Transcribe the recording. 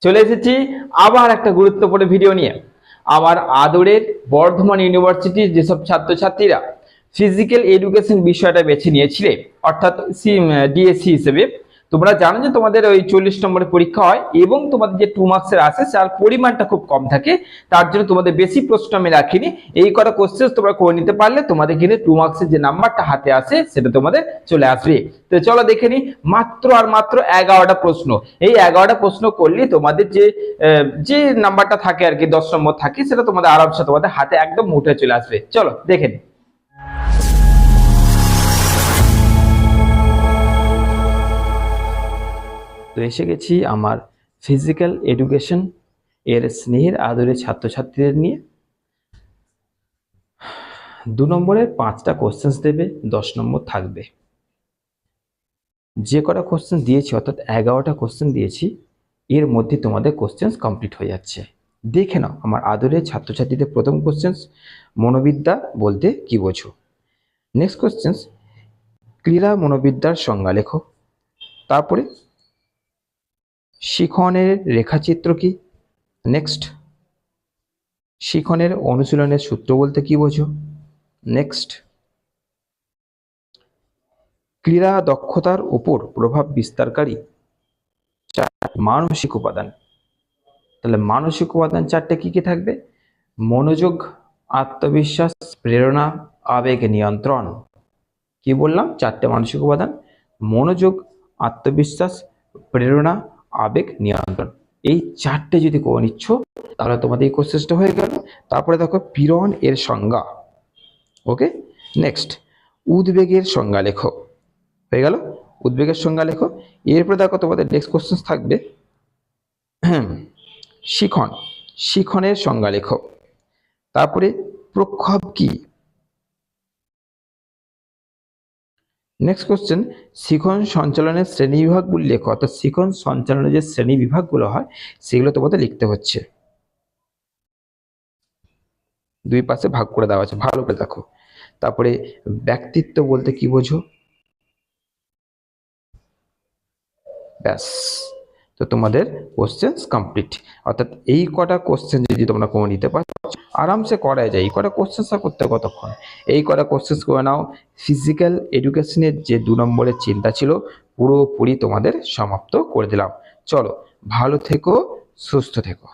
চলে এসেছি আবার একটা গুরুত্বপূর্ণ ভিডিও নিয়ে। আমার আদরের বর্ধমান ইউনিভার্সিটির যেসব ছাত্রছাত্রীরা ফিজিক্যাল এডুকেশন বিষয়টা বেছে নিয়েছিলে, অর্থাৎ ডিএসসি হিসেবে, তোমরা জানো যে তোমাদের ওই 40 নম্বরের পরীক্ষা হয় এবং তোমাদের যে 2 মার্কসের আসে তার পরিমাণটা খুব কম থাকে। তার জন্য তোমাদের বেশি প্রশ্ন আমি রাখিনি, এই কটা কোশ্চেন তোমরা করে নিতে পারলে তোমাদের কিন্তু 2 মার্কসের যে নাম্বারটা হাতে আসে সেটা তোমাদের চলে আসবে। তো চলো দেখে নি, মাত্র আর মাত্র 11টা প্রশ্ন। এই 11টা প্রশ্ন করলে তোমাদের যে নাম্বারটা থাকে আর কি, 10 নম্বর থাকে, সেটা তোমাদের আরামসে তোমাদের হাতে একদম মুঠে চলে আসবে। চলো দেখে নি। তো এসে গেছি আমার ফিজিক্যাল এডুকেশন এর স্নেহের আদরের ছাত্রছাত্রীদের নিয়ে। 2 নম্বরের 5টা কোশ্চেন্স দেবে, 10 নম্বর থাকবে। যে কটা কোশ্চেন দিয়েছি, অর্থাৎ 11টা কোশ্চেন দিয়েছি, এর মধ্যে তোমাদের কোশ্চেন্স কমপ্লিট হয়ে যাচ্ছে। দেখে নাও আমার আদরের ছাত্রছাত্রীদের প্রথম কোশ্চেন্স, মনোবিদ্যা বলতে কি বোঝো। নেক্সট কোশ্চেন্স, ক্রীড়া মনোবিদ্যার সংজ্ঞা লেখো। তারপরে শিখনের রেখাচিত্র কি। নেক্সট, শিখনের অনুশীলনের সূত্র বলতে কি বোঝো। নেক্সট, ক্রীড়া দক্ষতার উপর প্রভাব বিস্তারকারী মানসিক উপাদান। তাহলে মানসিক উপাদান 4টে কি কি থাকবে? মনোযোগ, আত্মবিশ্বাস, প্রেরণা, আবেগ নিয়ন্ত্রণ। কি বললাম? 4টে মানসিক উপাদান: মনোযোগ, আত্মবিশ্বাস, প্রেরণা, আবেগ নিয়ন্ত্রণ। এই 4টে যদি করে নিচ্ছ তাহলে তোমাদের এই কোশ্চেনটা হয়ে গেল। তারপরে দেখো পীড়ন এর সংজ্ঞা। ওকে, নেক্সট, উদ্বেগের সংজ্ঞা লেখো। হয়ে গেল, উদ্বেগের সংজ্ঞা লেখো। এরপরে দেখো তোমাদের নেক্সট কোশ্চেন থাকবে শিখন, শিখনের সংজ্ঞা লেখো। তারপরে প্রক্ষোভ কি। নেক্সট কোশ্চেন, শিখন সঞ্চালনের শ্রেণী বিভাগগুলি লেখো। অর্থাৎ শিখন সঞ্চালনের যে শ্রেণী বিভাগগুলো হয় সেগুলো তোমাদের লিখতে হচ্ছে। 2 পাশে ভাগ করে দেওয়া আছে, ভালো করে দেখো। তারপরে ব্যক্তিত্ব বলতে কি বোঝো। ব্যাস, তো তোমাদের কোশ্চেন্স কমপ্লিট। অর্থাৎ এই কটা কোশ্চেন যদি তোমরা করে নিতে পারো আরামসে করা যায়। এই কটা কোশ্চেন্স করতে কতক্ষণ? এই কটা কোশ্চেন্স করে নাও, ফিজিক্যাল এডুকেশনের যে 2 নম্বরের চিন্তা ছিল পুরোপুরি তোমাদের সমাপ্ত করে দিলাম। চলো, ভালো থেকো, সুস্থ থেকো।